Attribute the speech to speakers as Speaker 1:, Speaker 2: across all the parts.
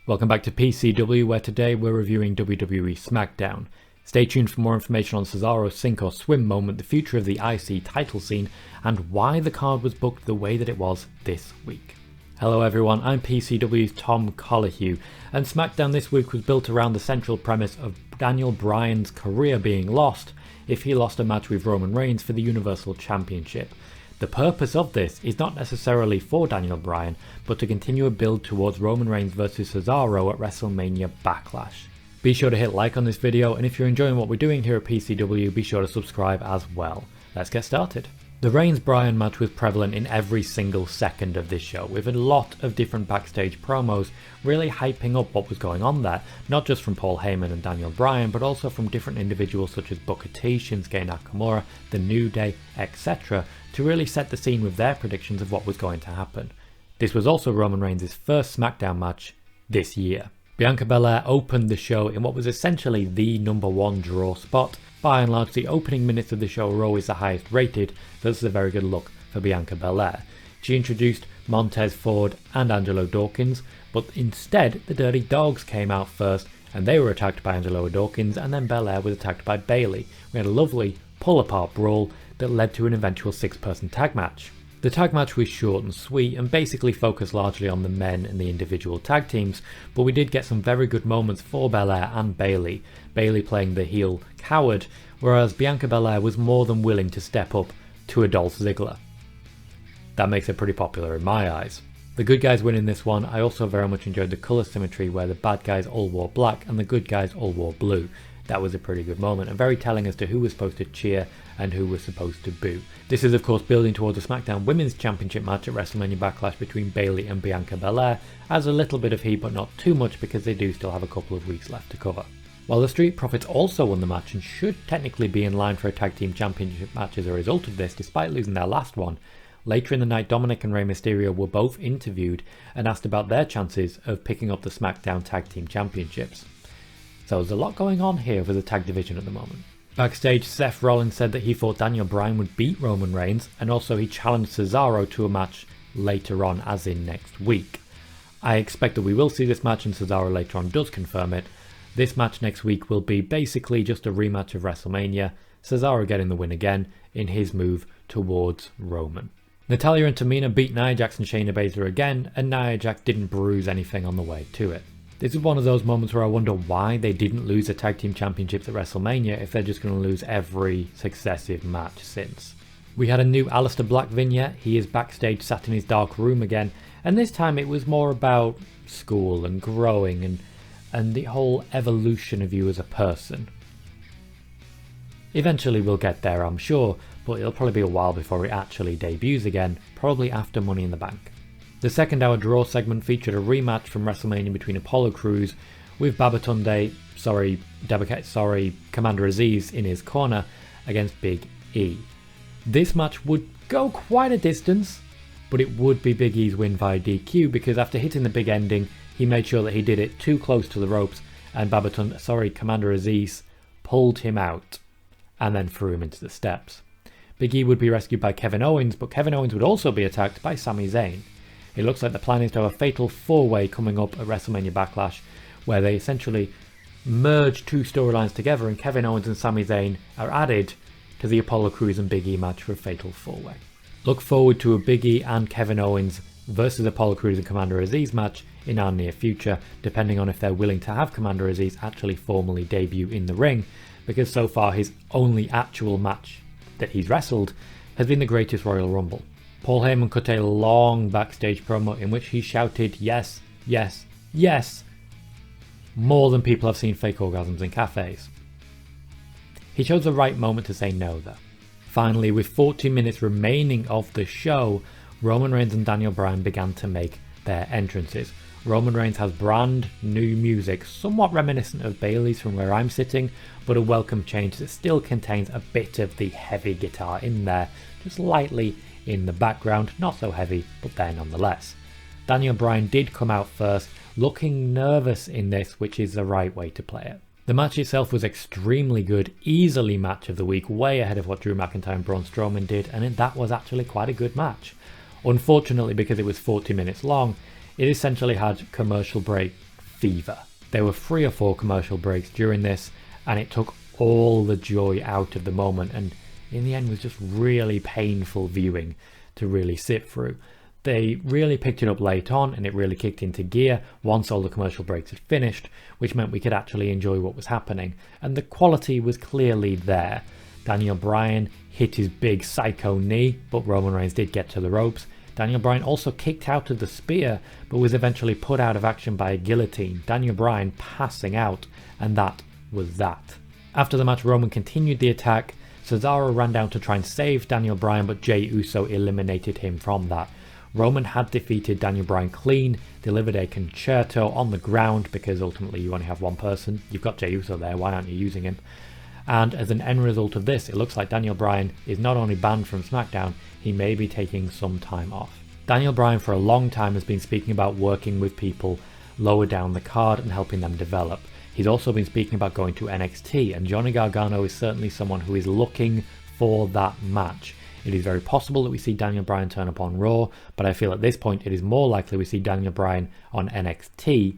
Speaker 1: Welcome back to PCW, where today we're reviewing WWE Smackdown. Stay tuned for more information on Cesaro's sink or swim moment, the future of the IC title scene, and why the card was booked the way that it was this week. Hello everyone, I'm PCW's Tom Collihue, and Smackdown this week was built around the central premise of Daniel Bryan's career being lost if he lost a match with Roman Reigns for the Universal Championship. The purpose of this is not necessarily for Daniel Bryan, but to continue a build towards Roman Reigns vs Cesaro at WrestleMania Backlash. Be sure to hit like on this video, and if you're enjoying what we're doing here at PCW, be sure to subscribe as well. Let's get started. The Reigns-Bryan match was prevalent in every single second of this show, with a lot of different backstage promos really hyping up what was going on there, not just from Paul Heyman and Daniel Bryan, but also from different individuals such as Booker T, Shinsuke Nakamura, The New Day, etc., to really set the scene with their predictions of what was going to happen. This was also Roman Reigns' first SmackDown match this year. Bianca Belair opened the show in what was essentially the #1 draw spot. By and large, the opening minutes of the show were always the highest rated, so this is a very good look for Bianca Belair. She introduced Montez Ford and Angelo Dawkins, but instead the Dirty Dogs came out first, and they were attacked by Angelo Dawkins, and then Belair was attacked by Bayley. We had a lovely pull-apart brawl that led to an eventual 6-person tag match. The tag match was short and sweet and basically focused largely on the men and the individual tag teams, but we did get some very good moments for Belair and Bayley. Bayley playing the heel coward, whereas Bianca Belair was more than willing to step up to a Dolph Ziggler. That makes it pretty popular in my eyes. The good guys win in this one. I also very much enjoyed the colour symmetry where the bad guys all wore black and the good guys all wore blue. That was a pretty good moment and very telling as to who was supposed to cheer and who was supposed to boo. This is of course building towards a SmackDown Women's Championship match at WrestleMania Backlash between Bayley and Bianca Belair, as a little bit of heat but not too much because they do still have a couple of weeks left to cover. While the Street Profits also won the match and should technically be in line for a Tag Team Championship match as a result of this despite losing their last one, later in the night Dominic and Rey Mysterio were both interviewed and asked about their chances of picking up the SmackDown Tag Team Championships. So there's a lot going on here for the tag division at the moment. Backstage, Seth Rollins said that he thought Daniel Bryan would beat Roman Reigns, and also he challenged Cesaro to a match later on, as in next week. I expect that we will see this match, and Cesaro later on does confirm it. This match next week will be basically just a rematch of WrestleMania, Cesaro getting the win again in his move towards Roman. Natalya and Tamina beat Nia Jax and Shayna Baszler again, and Nia Jax didn't bruise anything on the way to it. This is one of those moments where I wonder why they didn't lose the Tag Team Championships at WrestleMania if they're just going to lose every successive match since. We had a new Aleister Black vignette. He is backstage sat in his dark room again, and this time it was more about school and growing and the whole evolution of you as a person. Eventually we'll get there, I'm sure, but it'll probably be a while before it actually debuts again, probably after Money in the Bank. The second hour draw segment featured a rematch from WrestleMania between Apollo Crews with Commander Aziz in his corner against Big E. This match would go quite a distance, but it would be Big E's win via DQ because after hitting the big ending, he made sure that he did it too close to the ropes and Commander Aziz pulled him out and then threw him into the steps. Big E would be rescued by Kevin Owens, but Kevin Owens would also be attacked by Sami Zayn. It looks like the plan is to have a fatal 4-way coming up at WrestleMania Backlash, where they essentially merge two storylines together and Kevin Owens and Sami Zayn are added to the Apollo Crews and Big E match for a fatal 4-way. Look forward to a Big E and Kevin Owens versus Apollo Crews and Commander Aziz match in our near future, depending on if they're willing to have Commander Aziz actually formally debut in the ring, because so far his only actual match that he's wrestled has been the Greatest Royal Rumble. Paul Heyman cut a long backstage promo in which he shouted yes, yes, yes, more than people have seen fake orgasms in cafes. He chose the right moment to say no though. Finally, with 40 minutes remaining of the show, Roman Reigns and Daniel Bryan began to make their entrances. Roman Reigns has brand new music, somewhat reminiscent of Bayley's from where I'm sitting, but a welcome change that still contains a bit of the heavy guitar in there, just lightly in the background, not so heavy, but there nonetheless. Daniel Bryan did come out first, looking nervous in this, which is the right way to play it. The match itself was extremely good, easily match of the week, way ahead of what Drew McIntyre and Braun Strowman did, and that was actually quite a good match. Unfortunately, because it was 40 minutes long, it essentially had commercial break fever. There were 3 or 4 commercial breaks during this, and it took all the joy out of the moment, and in the end was just really painful viewing to really sit through. They really picked it up late on, and it really kicked into gear once all the commercial breaks had finished, which meant we could actually enjoy what was happening, and the quality was clearly there. Daniel Bryan hit his big psycho knee, but Roman Reigns did get to the ropes. Daniel Bryan also kicked out of the spear, but was eventually put out of action by a guillotine, Daniel Bryan passing out, and that was that. After the match, Roman continued the attack. Cesaro ran down to try and save Daniel Bryan, but Jey Uso eliminated him from that. Roman had defeated Daniel Bryan clean, delivered a concerto on the ground, because ultimately you only have one person. You've got Jey Uso there, why aren't you using him? And as an end result of this, it looks like Daniel Bryan is not only banned from SmackDown, he may be taking some time off. Daniel Bryan for a long time has been speaking about working with people lower down the card and helping them develop. He's also been speaking about going to NXT, and Johnny Gargano is certainly someone who is looking for that match. It is very possible that we see Daniel Bryan turn up on Raw, but I feel at this point it is more likely we see Daniel Bryan on NXT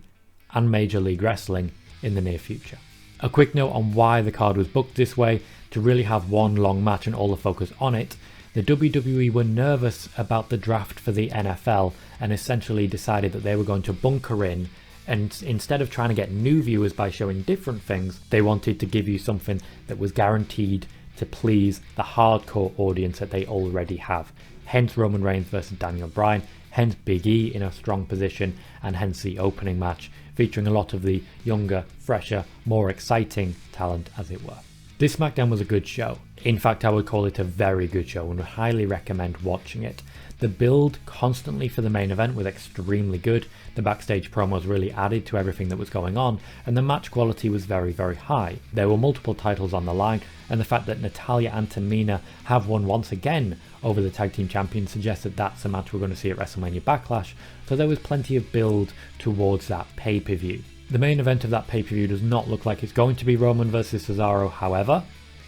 Speaker 1: and Major League Wrestling in the near future. A quick note on why the card was booked this way: to really have one long match and all the focus on it. The WWE were nervous about the draft for the NFL and essentially decided that they were going to bunker in, and instead of trying to get new viewers by showing different things, they wanted to give you something that was guaranteed to please the hardcore audience that they already have. Hence Roman Reigns versus Daniel Bryan, hence Big E in a strong position, and hence the opening match featuring a lot of the younger, fresher, more exciting talent, as it were. This SmackDown was a good show. In fact, I would call it a very good show and would highly recommend watching it. The build constantly for the main event was extremely good. The backstage promos really added to everything that was going on, and the match quality was very, very high. There were multiple titles on the line, and the fact that Natalya and Tamina have won once again over the tag team champions suggests that that's a match we're going to see at WrestleMania Backlash, so there was plenty of build towards that pay-per-view. The main event of that pay-per-view does not look like it's going to be Roman versus Cesaro, however.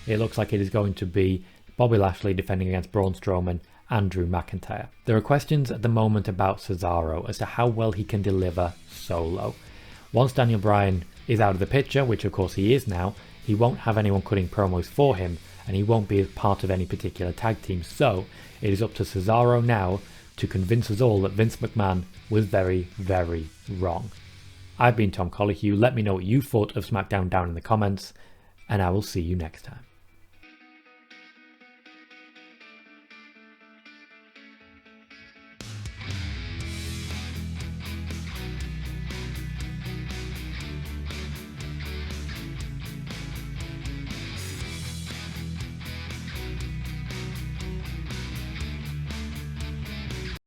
Speaker 1: It looks like it is going to be Bobby Lashley defending against Braun Strowman and Drew McIntyre. There are questions at the moment about Cesaro as to how well he can deliver solo. Once Daniel Bryan is out of the picture, which of course he is now, he won't have anyone cutting promos for him, and he won't be part of any particular tag team, so it is up to Cesaro now to convince us all that Vince McMahon was very, very wrong. I've been Tom Collihew. Let me know what you thought of SmackDown down in the comments, and I will see you next time.